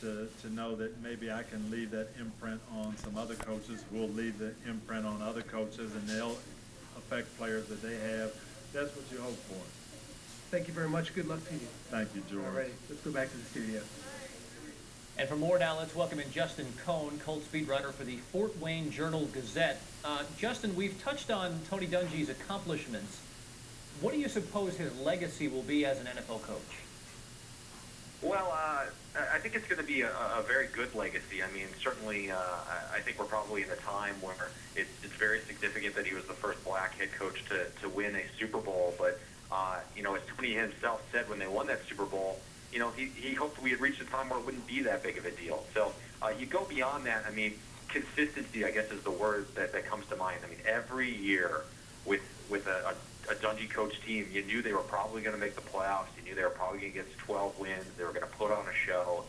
to know that maybe I can leave that imprint on some other coaches. We'll leave the imprint on other coaches, and they'll affect players that they have. That's what you hope for. Thank you very much. Good luck to you. Thank you, George. All right, let's go back to the studio. And for more now, let's welcome in Justin Cohn, Colts beat writer for the Fort Wayne Journal-Gazette. Justin, we've touched on Tony Dungy's accomplishments. What do you suppose his legacy will be as an NFL coach? Well, I think it's going to be a very good legacy. I mean, certainly, I think we're probably in a time where it's very significant that he was the first black head coach to win a Super Bowl. But, you know, as Tony himself said when they won that Super Bowl, you know, he hoped we had reached a time where it wouldn't be that big of a deal. So you go beyond that. I mean, consistency, I guess, is the word that comes to mind. I mean, every year with a Dungy coach team, you knew they were probably going to make the playoffs. You knew they were probably going to get 12 wins. They were going to put on a show.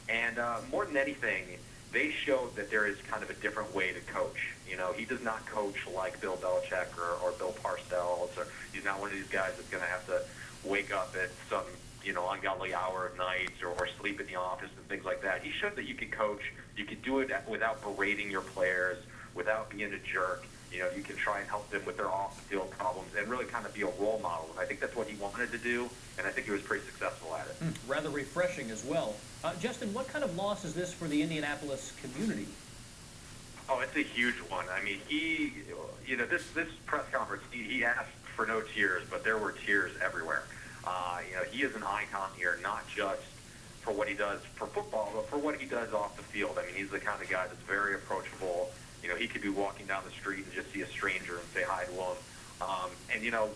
And more than anything, they showed that there is kind of a different way to coach. You know, he does not coach like Bill Belichick or Bill Parcells. Or he's not one of these guys that's going to have to wake up at some, you know, ungodly hour of nights or sleep in the office and things like that. He showed that you could coach. You could do it without berating your players, without being a jerk. You know, you can try and help them with their off-the-field problems and really kind of be a role model. And I think that's what he wanted to do, and I think he was pretty successful at it. Rather refreshing as well. Justin, what kind of loss is this for the Indianapolis community? Oh, it's a huge one. I mean, you know, this press conference, he asked for no tears, but there were tears everywhere. You know, he is an icon here, not just for what he does for football, but for what he does off the field. I mean, he's the kind of guy that's very approachable. You know, he could be walking down the street and just see a stranger and say hi to him. And, you know,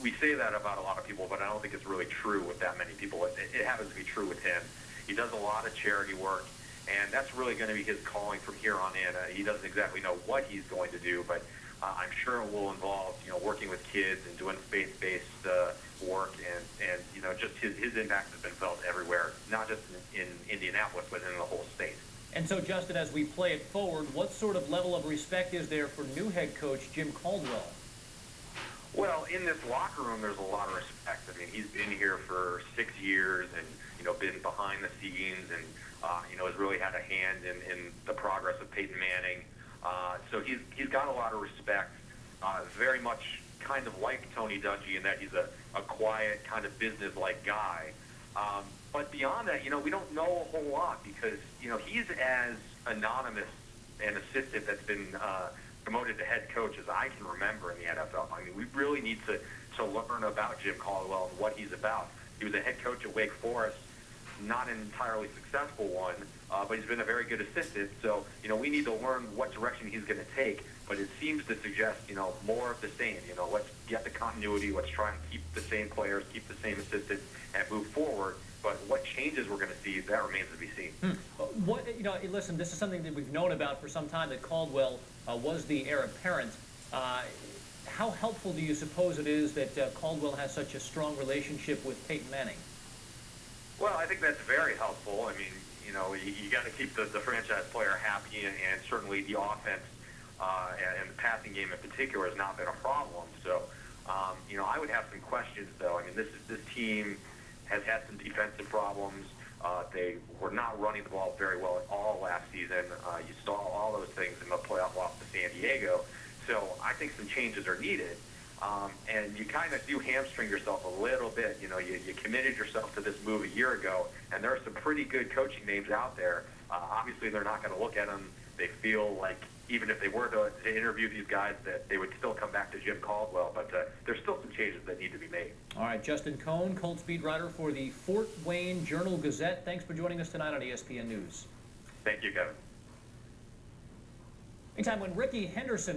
we say that about a lot of people, but I don't think it's really true with that many people. It happens to be true with him. He does a lot of charity work, and that's really going to be his calling from here on in. He doesn't exactly know what he's going to do, but I'm sure it will involve, you know, working with kids and doing faith-based work, and you know, just his impact has been felt everywhere, not just in Indianapolis, but in the whole state. And so, Justin, as we play it forward, what sort of level of respect is there for new head coach Jim Caldwell? Well, in this locker room, there's a lot of respect. I mean, he's been here for 6 years and, you know, been behind the scenes and, you know, has really had a hand in the progress of Peyton Manning. So he's got a lot of respect, very much kind of like Tony Dungy in that he's a quiet, kind of business-like guy. But beyond that, you know, we don't know a whole lot because, you know, he's as anonymous an assistant that's been promoted to head coach as I can remember in the NFL. I mean, we really need to learn about Jim Caldwell and what he's about. He was a head coach at Wake Forest, not an entirely successful one, but he's been a very good assistant. So, you know, we need to learn what direction he's going to take. But it seems to suggest, you know, more of the same. You know, let's get the continuity. Let's try and keep the same players, keep the same assistants, and move forward. But what changes we're going to see, that remains to be seen. What, you know, listen, this is something that we've known about for some time, that Caldwell was the heir apparent. How helpful do you suppose it is that Caldwell has such a strong relationship with Peyton Manning? Well, I think that's very helpful. I mean, you know, you got to keep the franchise player happy, and certainly the offense and the passing game in particular has not been a problem. So, you know, I would have some questions, though. I mean, this team has had some defensive problems. They were not running the ball very well at all last season. You saw all those things in the playoff loss to San Diego. So I think some changes are needed. And you kind of do hamstring yourself a little bit. You know, you committed yourself to this move a year ago, and there are some pretty good coaching names out there. Obviously, they're not going to look at them. They feel like even if they were to interview these guys, that they would still come back to Jim Caldwell. But there's still some changes that need to be made. All right, Justin Cohn, Colts beat writer for the Fort Wayne Journal-Gazette. Thanks for joining us tonight on ESPN News. Thank you, Kevin. Meantime, when Ricky Henderson